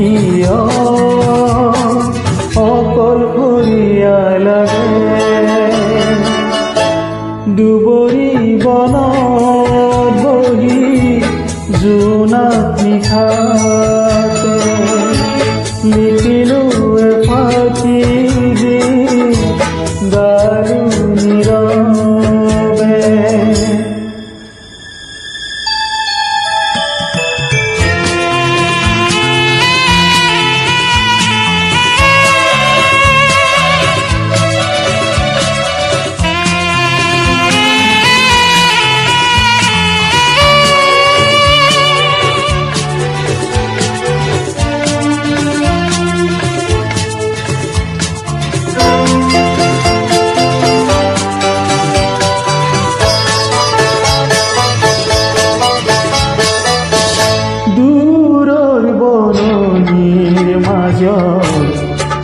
কিয় অকলশৰীয়া লাগে দুবৰি বনত বহি জোনাক নিশাতে লিখিলো এফাকি গীত গালো নীৰৱে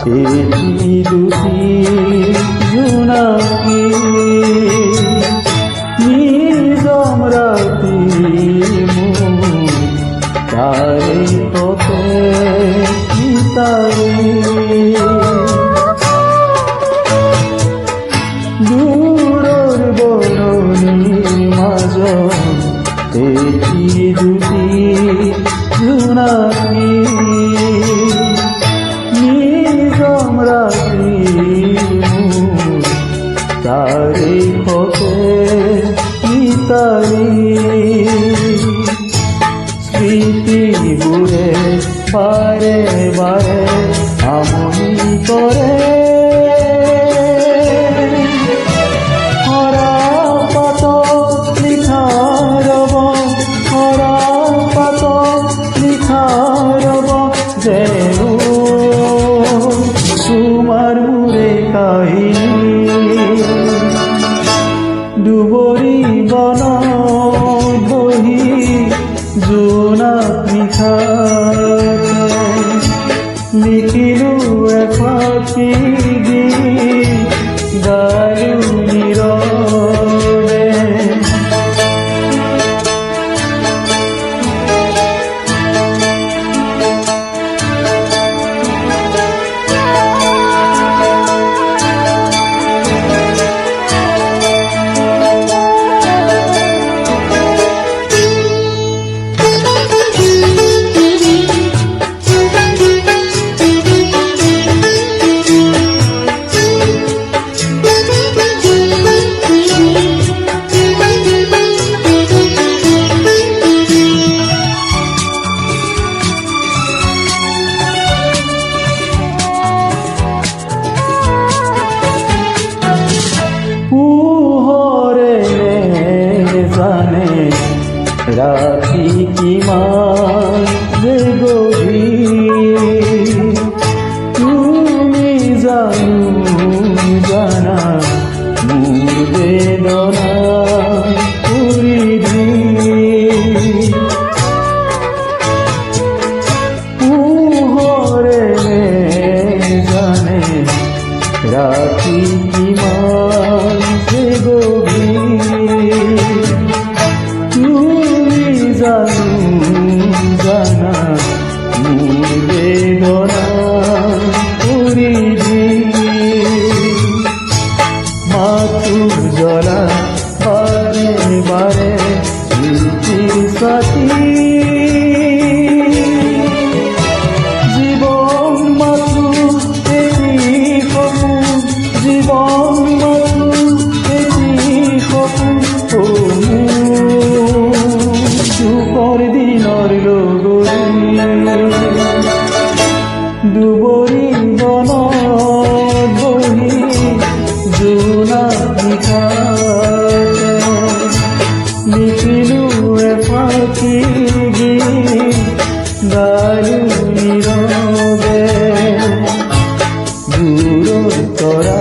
এটি দুটি জোনাকি নিজম রাতি তারে পথে তারে দূরর বরণীর মাঝ এটি দুটি জোনাকি তারে হতে নিতারি স্মৃতি বুড়ে বারে বারে আমনি করে হরা পাত লিখা রব হরা পাত লিখা রব যেন তোমার মুরে কাহিনী দুবৰি বনত বহি জোনাক নিশাতে লিখিলো এফাকি গীত গালো নীৰৱে ৰাতি কিমান যে গভীৰ তুমি জানা মোৰ বেদনা পোহৰে জানে ৰাতি কিমান যে গভীৰ জানা মোৰ বেদনা পৰিধি মাথো জ্বলা বাৰে বাৰে স্মৃতিৰ ছাতি জীৱন মাথো এটি সপোন জীৱন মাথো এটি সপোন দিনৰ লগৰী দুবৰি বনত বহি জোনাক নিশাতে লিখিলো এফাকি গীত গালো নীৰৱে দূৰৰ তৰা